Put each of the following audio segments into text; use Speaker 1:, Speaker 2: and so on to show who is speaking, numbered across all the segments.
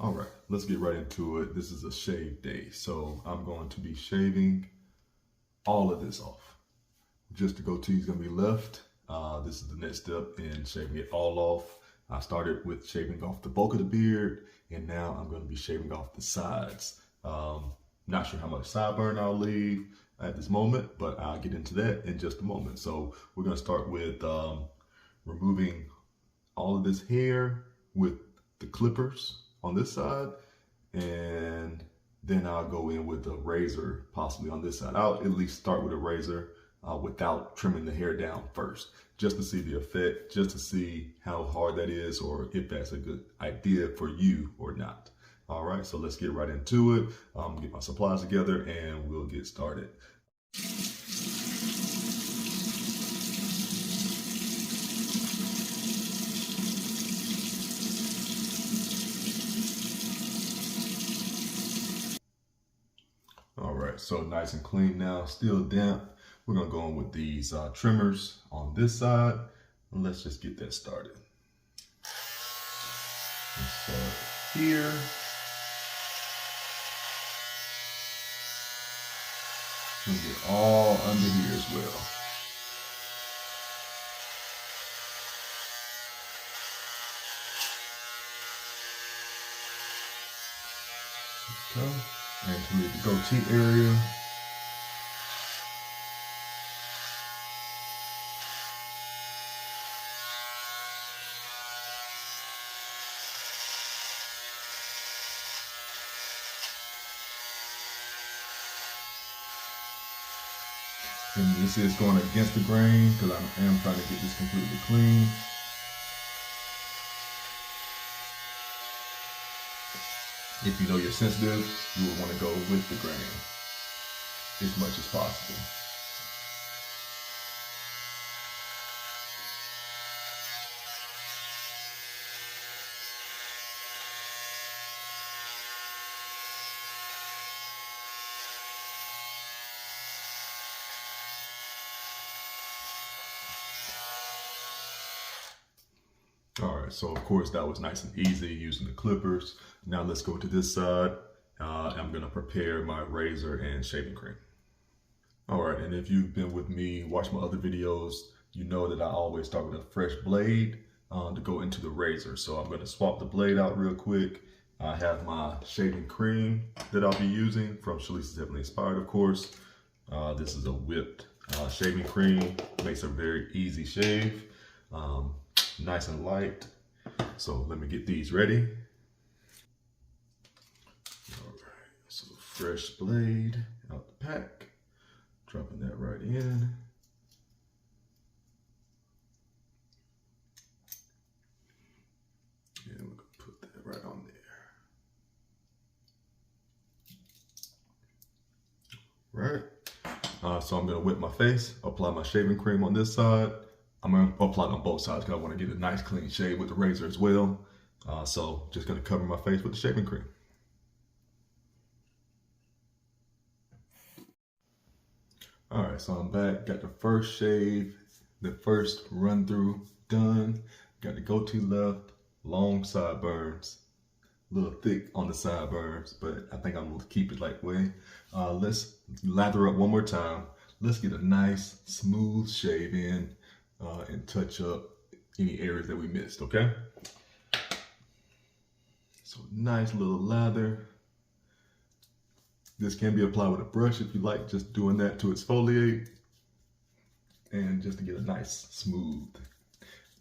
Speaker 1: All right, let's get right into it. This is a shave day, so I'm going to be shaving all of this off. Just the goatee is going to be left. This is the next step in shaving it all off. I started with shaving off the bulk of the beard, and now I'm going to be shaving off the sides. Not sure how much sideburn I'll leave at this moment, but I'll get into that in just a moment. So we're going to start with removing all of this hair with the clippers on this side, and then I'll go in with a razor possibly on this side. I'll at least start with a razor without trimming the hair down first, just to see the effect, just to see how hard that is or if that's a good idea for you or not. All right, so let's get right into it. Get my supplies together and we'll get started. All right, so nice and clean now, still damp. We're gonna go in with these trimmers on this side. And let's just get that started. Let's start here. We'll get all under here as well. Okay, and to leave the goatee area. And this is going against the grain because I am trying to get this completely clean. If you know you're sensitive, you will want to go with the grain as much as possible. All right, so of course that was nice and easy using the clippers. Now let's go to this side. I'm gonna prepare my razor and shaving cream. All right, and if you've been with me, watch my other videos, you know that I always start with a fresh blade to go into the razor. So I'm gonna swap the blade out real quick. I have my shaving cream that I'll be using from Shalice's Heavenly Inspired, of course. This is a whipped shaving cream, makes a very easy shave. Nice and light. So let me get these ready. All right, so fresh blade out the pack. Dropping that right in. And we're gonna put that right on there. Right. So I'm gonna whip my face, apply my shaving cream on this side. I'm gonna apply it on both sides because I want to get a nice clean shave with the razor as well. So just gonna cover my face with the shaving cream. All right, so I'm back. Got the first shave, the first run through done. Got the goatee left, long sideburns, a little thick on the sideburns, but I think I'm gonna keep it lightweight. Let's lather up one more time. Let's get a nice smooth shave in and touch up any areas that we missed, okay? So nice little lather. This can be applied with a brush if you like, just doing that to exfoliate and just to get a nice smooth.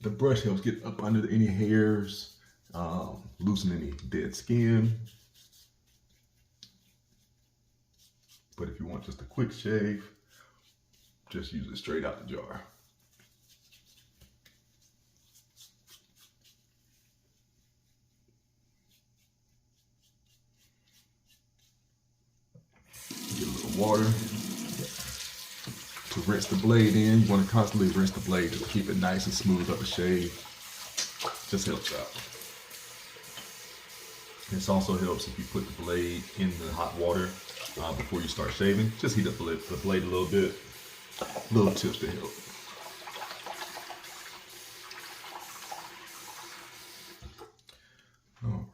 Speaker 1: The brush helps get up under any hairs, loosen any dead skin. But if you want just a quick shave, just use it straight out the jar. Get a little water to rinse the blade in. You want to constantly rinse the blade to keep it nice and smooth of a shave. Just helps out. This also helps if you put the blade in the hot water before you start shaving. Just heat up the blade a little bit. Little tips to help. All right.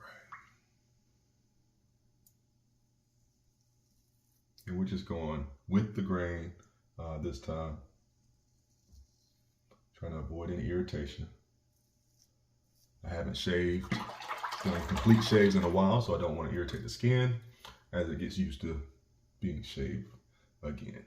Speaker 1: just going with the grain this time. Trying to avoid any irritation. I haven't shaved, done complete shaves in a while, so I don't want to irritate the skin as it gets used to being shaved again.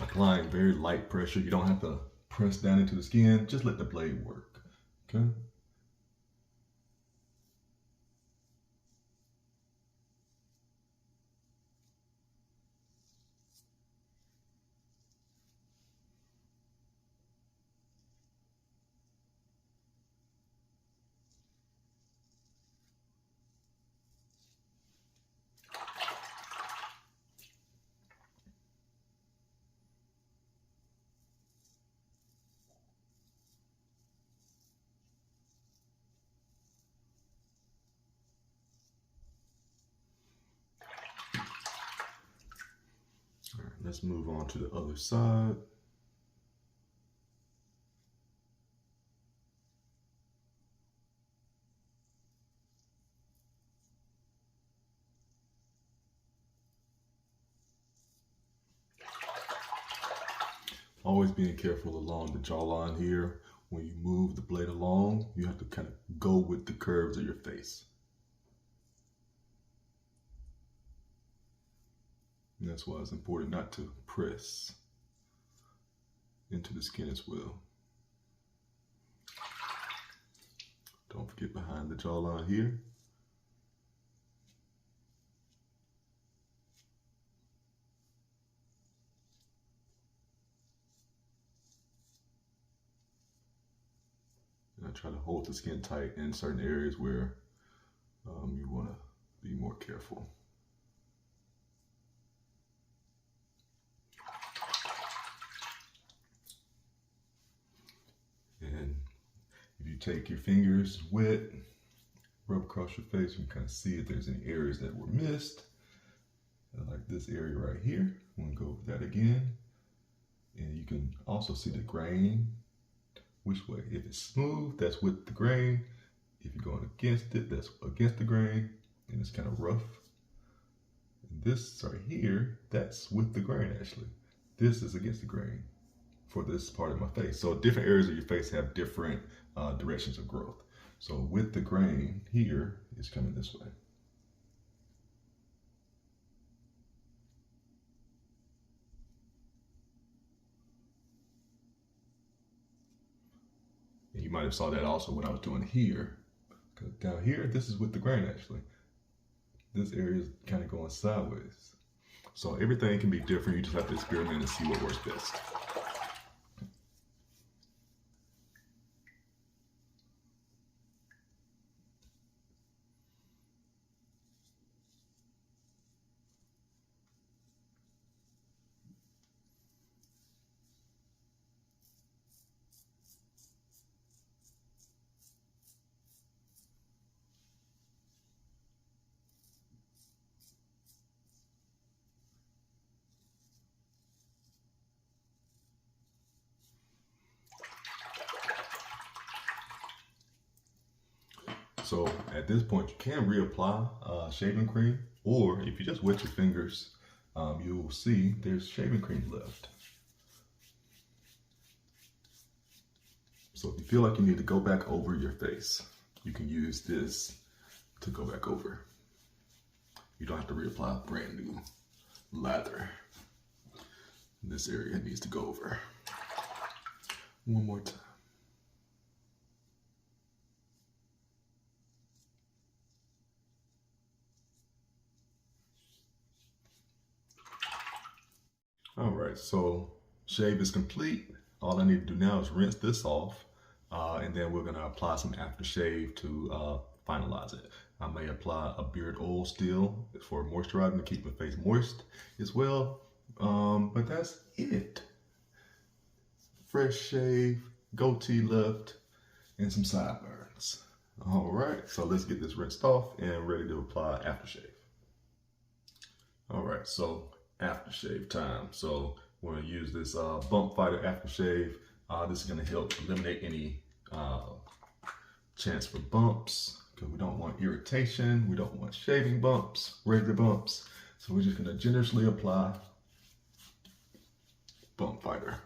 Speaker 1: Applying very light pressure. You don't have to press down into the skin. Just let the blade work. Okay. All right, let's move on to the other side. Always being careful along the jawline here. When you move the blade along, you have to kind of go with the curves of your face. And that's why it's important not to press into the skin as well. Don't forget behind the jawline here. And I try to hold the skin tight in certain areas where you want to be more careful. And if you take your fingers wet, rub across your face, you can kind of see if there's any areas that were missed. Like this area right here. I'm going to go over that again. And you can also see the grain, which way. If it's smooth, that's with the grain. If you're going against it, that's against the grain. And it's kind of rough. And this right here, that's with the grain actually. This is against the grain for this part of my face. So different areas of your face have different directions of growth. So with the grain here, it's coming this way. And you might have saw that also when I was doing here. Because down here, this is with the grain actually. This area is kind of going sideways. So everything can be different. You just have to experiment and see what works best. So at this point, you can reapply shaving cream, or if you just wet your fingers, you'll see there's shaving cream left. So if you feel like you need to go back over your face, you can use this to go back over. You don't have to reapply brand new lather. This area needs to go over. One more time. All right, so shave is complete. All I need to do now is rinse this off, and then we're gonna apply some aftershave to finalize it. I may apply a beard oil still for moisturizing to keep my face moist as well, but that's it. fresh shave, goatee left, and some sideburns. All right, so let's get this rinsed off and ready to apply aftershave. All right, so aftershave time. So we're gonna use this bump fighter aftershave. This is gonna help eliminate any chance for bumps, because we don't want irritation, we don't want shaving bumps, regular bumps. So we're just gonna generously apply bump fighter.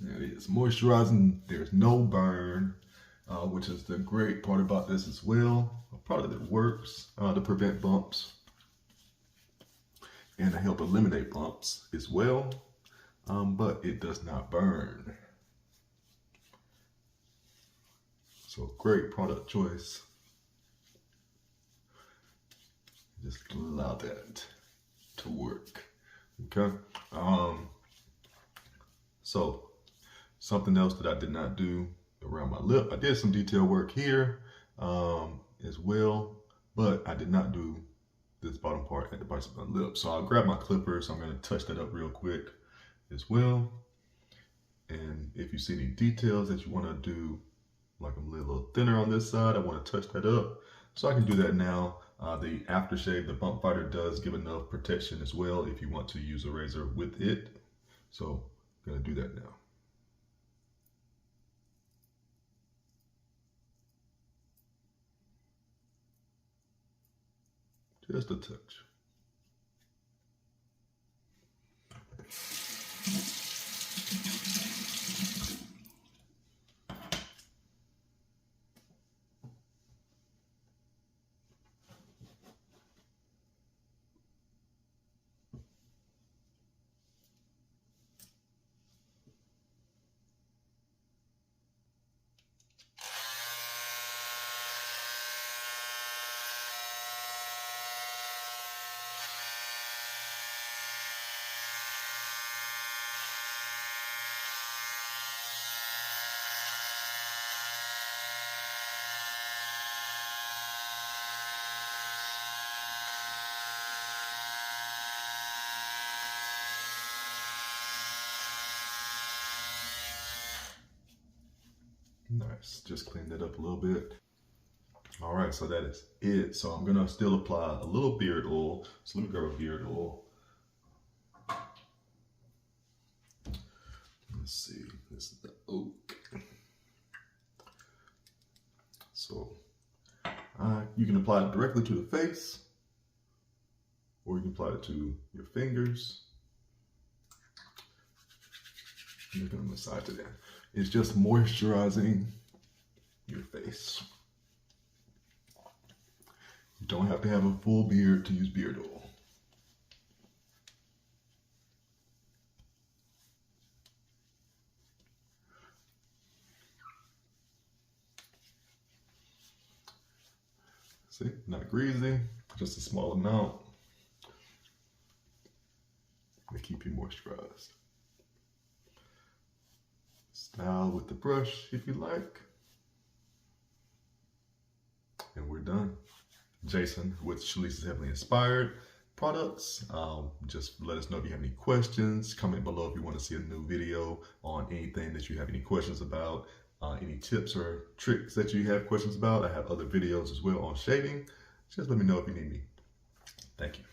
Speaker 1: There it is, moisturizing, there's no burn, which is the great part about this as well. A product that works to prevent bumps and to help eliminate bumps as well, but it does not burn. So great product choice. Just allow that to work, okay? So something else that I did not do around my lip, I did some detail work here as well, but I did not do this bottom part at the base of my lip. So I'll grab my clippers, I'm gonna touch that up real quick as well. And if you see any details that you wanna do, like I'm a little thinner on this side, I wanna touch that up. So I can do that now. The aftershave, the bump fighter does give enough protection as well if you want to use a razor with it. So I'm gonna do that now. Just a touch. Nice, just clean that up a little bit. All right, so that is it. So I'm gonna still apply a little beard oil. So let me grab a beard oil. Let's see, this is the oak. So you can apply it directly to the face, or you can apply it to your fingers. I'm just gonna massage it in. It's just moisturizing your face. You don't have to have a full beard to use beard oil. See, not greasy, just a small amount to keep you moisturized. Style with the brush if you like. And we're done. Jason with Shalice's Heavily Inspired Products. Just let us know if you have any questions. Comment below if you want to see a new video on anything that you have any questions about. Any tips or tricks that you have questions about. I have other videos as well on shaving. Just let me know if you need me. Thank you.